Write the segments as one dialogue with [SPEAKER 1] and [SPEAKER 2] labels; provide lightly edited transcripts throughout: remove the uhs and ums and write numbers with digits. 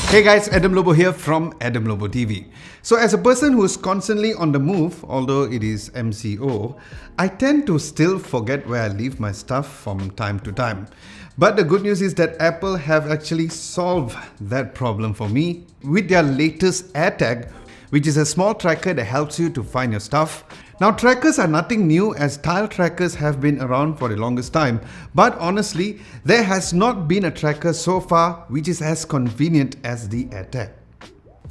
[SPEAKER 1] Hey guys, Adam Lobo here from Adam Lobo TV. So as a person who is constantly on the move, although it is MCO, I tend to still forget where I leave my stuff from time to time. But the good news is that Apple have actually solved that problem for me with their latest AirTag, which is a small tracker that helps you to find your stuff. Now, trackers are nothing new, as tile trackers have been around for the longest time, but honestly, there has not been a tracker so far which is as convenient as the AirTag.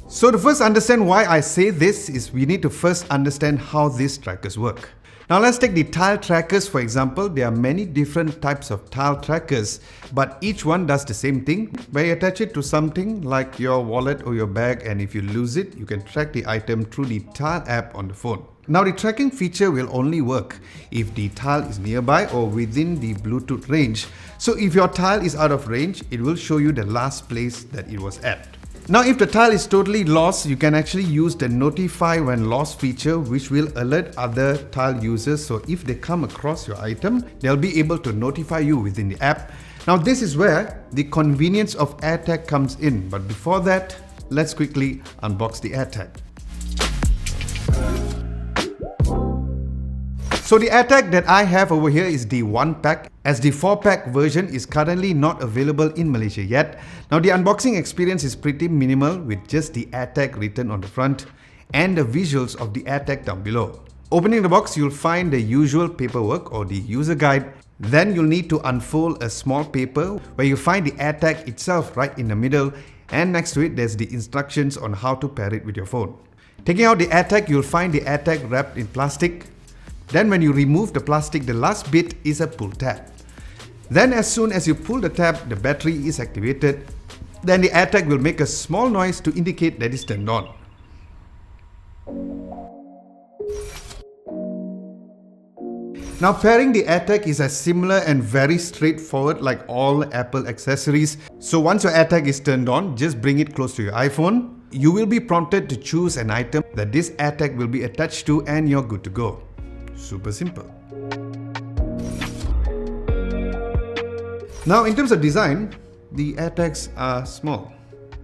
[SPEAKER 1] So to first understand why I say this is we need to first understand how these trackers work. Now let's take the tile trackers for example. There are many different types of tile trackers, but each one does the same thing, where you attach it to something like your wallet or your bag, and if you lose it, you can track the item through the tile app on the phone. Now the tracking feature will only work if the tile is nearby or within the Bluetooth range. So if your tile is out of range, it will show you the last place that it was at. Now if the tile is totally lost, you can actually use the notify when lost feature, which will alert other tile users. So if they come across your item, they'll be able to notify you within the app. Now this is where the convenience of AirTag comes in. But before that, let's quickly unbox the AirTag. So the AirTag that I have over here is the 1-pack, as the 4-pack version is currently not available in Malaysia yet. Now the unboxing experience is pretty minimal with just the AirTag written on the front and the visuals of the AirTag down below. Opening the box, you'll find the usual paperwork or the user guide. Then you'll need to unfold a small paper where you find the AirTag itself right in the middle, and next to it there's the instructions on how to pair it with your phone. Taking out the AirTag, you'll find the AirTag wrapped in plastic. Then when you remove the plastic, the last bit is a pull tab. Then as soon as you pull the tab, the battery is activated. Then the AirTag will make a small noise to indicate that it's turned on. Now pairing the AirTag is as similar and very straightforward like all Apple accessories. So once your AirTag is turned on, just bring it close to your iPhone. You will be prompted to choose an item that this AirTag will be attached to, and you're good to go. Super simple. Now in terms of design, the AirTags are small.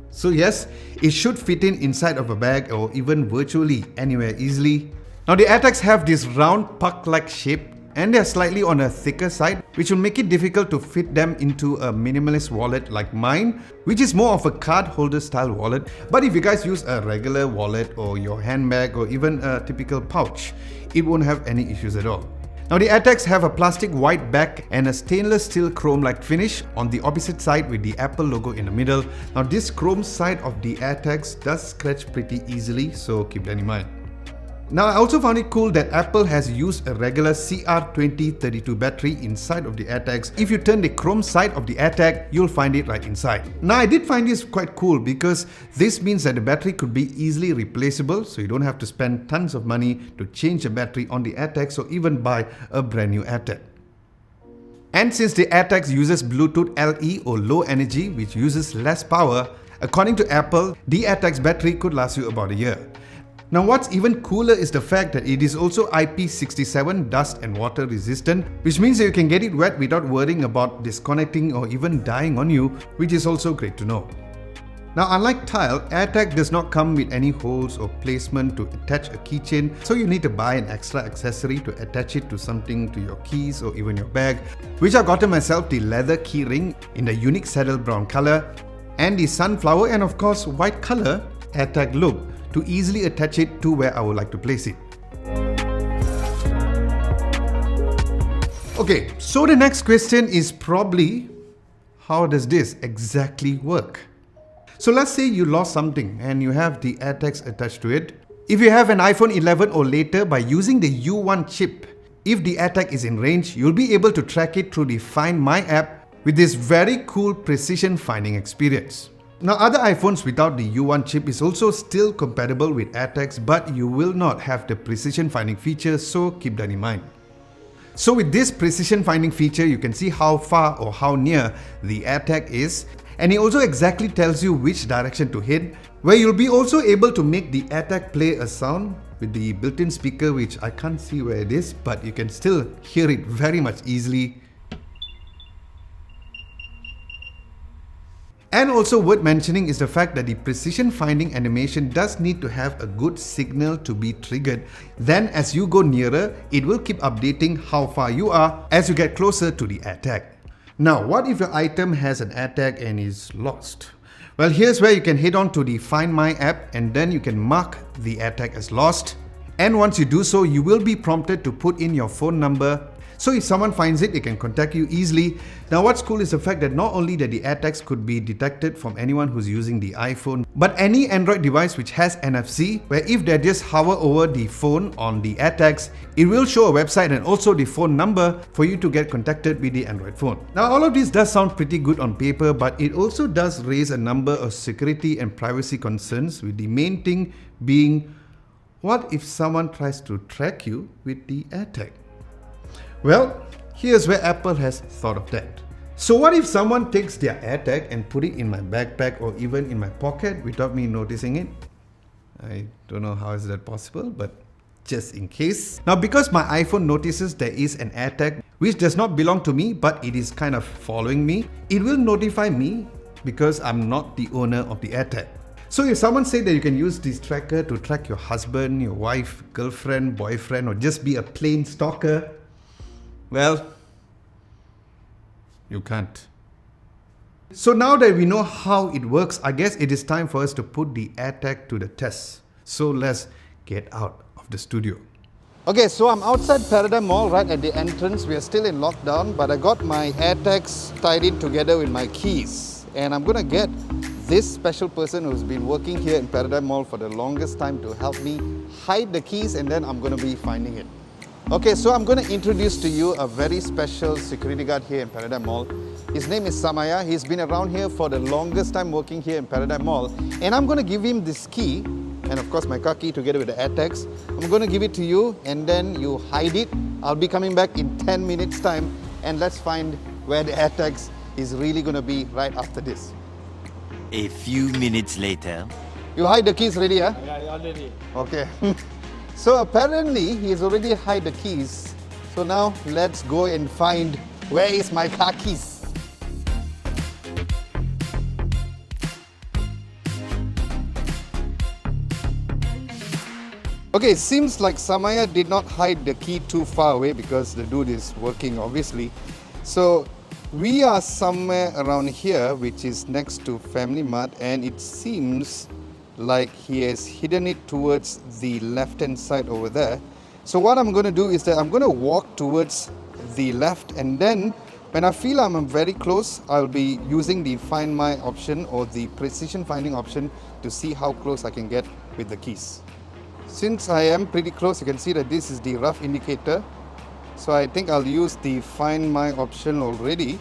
[SPEAKER 1] So yes, it should fit inside of a bag or even virtually anywhere easily. Now the AirTags have this round puck-like shape, and they are slightly on a thicker side, which will make it difficult to fit them into a minimalist wallet like mine, which is more of a card holder style wallet. But if you guys use a regular wallet or your handbag or even a typical pouch, it won't have any issues at all. Now the AirTags have a plastic white back and a stainless steel chrome-like finish on the opposite side with the Apple logo in the middle. Now this chrome side of the AirTags does scratch pretty easily, so keep that in mind. Now I also found it cool that Apple has used a regular CR2032 battery inside of the AirTags. If you turn the chrome side of the AirTag, you'll find it right inside. Now I did find this quite cool because this means that the battery could be easily replaceable, so you don't have to spend tons of money to change the battery on the AirTags or even buy a brand new AirTag. And since the AirTags uses Bluetooth LE or low energy, which uses less power, according to Apple, the AirTags battery could last you about a year. Now what's even cooler is the fact that it is also IP67 dust and water resistant, which means that you can get it wet without worrying about disconnecting or even dying on you, which is also great to know. Now unlike tile, AirTag does not come with any holes or placement to attach a keychain, so you need to buy an extra accessory to attach it to something, to your keys or even your bag, which I got myself the leather key ring in the unique saddle brown color and the sunflower and of course white color AirTag loop to easily attach it to where I would like to place it. Okay, so the next question is probably, how does this exactly work? So let's say you lost something and you have the AirTags attached to it. If you have an iPhone 11 or later, by using the U1 chip, if the AirTag is in range, you'll be able to track it through the Find My app with this very cool precision finding experience. Now other iPhones without the U1 chip is also still compatible with AirTags, but you will not have the precision finding feature, so keep that in mind. So with this precision finding feature, you can see how far or how near the AirTag is, and it also exactly tells you which direction to hit, where you'll be also able to make the AirTag play a sound with the built-in speaker, which I can't see where it is, but you can still hear it very much easily. And also worth mentioning is the fact that the precision finding animation does need to have a good signal to be triggered. Then as you go nearer, it will keep updating how far you are as you get closer to the AirTag. Now, what if your item has an AirTag and is lost? Well, here's where you can head on to the Find My app and then you can mark the AirTag as lost. And once you do so, you will be prompted to put in your phone number. So if someone finds it, they can contact you easily. Now what's cool is the fact that not only that the AirTags could be detected from anyone who's using the iPhone, but any Android device which has NFC, where if they just hover over the phone on the AirTags, it will show a website and also the phone number for you to get contacted with the Android phone. Now all of this does sound pretty good on paper, but it also does raise a number of security and privacy concerns, with the main thing being, what if someone tries to track you with the AirTag? Well, here's where Apple has thought of that. So what if someone takes their AirTag and put it in my backpack or even in my pocket without me noticing it? I don't know how is that possible, but just in case. Now because my iPhone notices there is an AirTag which does not belong to me, but it is kind of following me, it will notify me because I'm not the owner of the AirTag. So if someone said that you can use this tracker to track your husband, your wife, girlfriend, boyfriend, or just be a plain stalker, well, you can't. So now that we know how it works, I guess it is time for us to put the AirTag to the test. So let's get out of the studio. Okay, so I'm outside Paradigm Mall right at the entrance. We are still in lockdown, but I got my AirTags tied in together with my keys. And I'm gonna get this special person who's been working here in Paradigm Mall for the longest time to help me hide the keys, and then I'm gonna be finding it. Okay, so I'm going to introduce to you a very special security guard here in Paradigm Mall. His name is Samaya. He's been around here for the longest time working here in Paradigm Mall. And I'm going to give him this key, and of course my car key together with the AirTags. I'm going to give it to you and then you hide it. I'll be coming back in 10 minutes time and let's find where the AirTags is really going to be right after this.
[SPEAKER 2] A few minutes later.
[SPEAKER 1] You hide the keys already, huh?
[SPEAKER 3] Yeah, already.
[SPEAKER 1] Okay. So apparently he's already hid the keys. So now let's go and find where is my car keys. Okay, it seems like Samaya did not hide the key too far away because the dude is working obviously. So we are somewhere around here, which is next to Family Mart, and it seems like he has hidden it towards the left hand side over there. So what I'm going to do is that I'm going to walk towards the left, and then when I feel I'm very close, I'll be using the Find My option or the precision finding option to see how close I can get with the keys. Since I am pretty close, you can see that this is the rough indicator. So I think I'll use the Find My option already.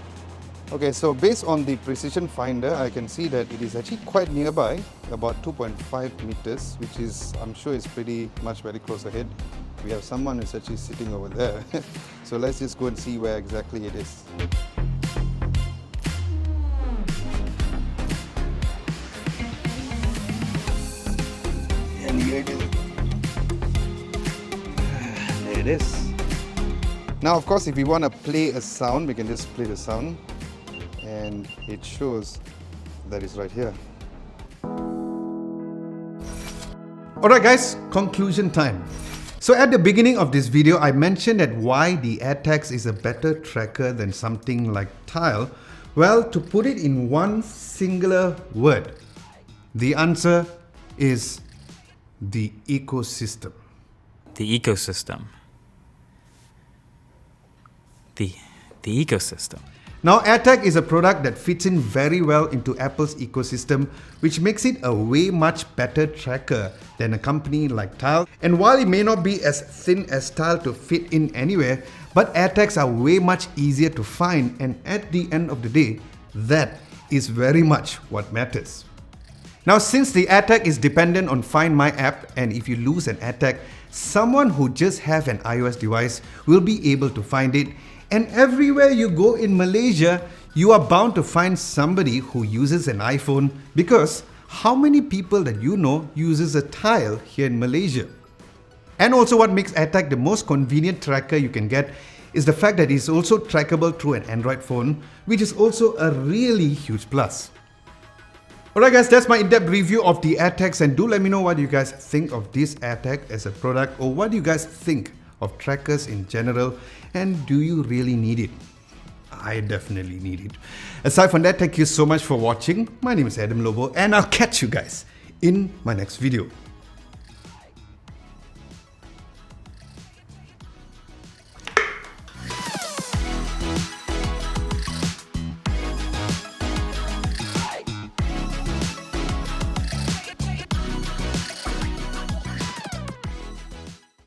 [SPEAKER 1] Okay, so based on the precision finder, I can see that it is actually quite nearby, about 2.5 meters, which is, I'm sure is pretty much very close ahead. We have someone who's actually sitting over there. So let's just go and see where exactly it is. And here it is. There it is. Now, of course, if we want to play a sound, we can just play the sound. And it shows that it's right here. Alright guys, conclusion time. So at the beginning of this video, I mentioned that why the AirTags is a better tracker than something like Tile. Well, to put it in one singular word, the answer is the ecosystem.
[SPEAKER 3] The ecosystem. The ecosystem.
[SPEAKER 1] Now, AirTag is a product that fits in very well into Apple's ecosystem, which makes it a way much better tracker than a company like Tile. And while it may not be as thin as Tile to fit in anywhere, but AirTags are way much easier to find, and at the end of the day, that is very much what matters. Now, since the AirTag is dependent on Find My app, and if you lose an AirTag, someone who just have an iOS device will be able to find it. And everywhere you go in Malaysia, you are bound to find somebody who uses an iPhone, because how many people that you know uses a Tile here in Malaysia? And also what makes AirTag the most convenient tracker you can get is the fact that it's also trackable through an Android phone, which is also a really huge plus. Alright guys, that's my in-depth review of the AirTags, and do let me know what you guys think of this AirTag as a product, or what do you guys think of trackers in general, and do you really need it? I definitely need it. Aside from that, thank you so much for watching. My name is Adam Lobo, and I'll catch you guys in my next video.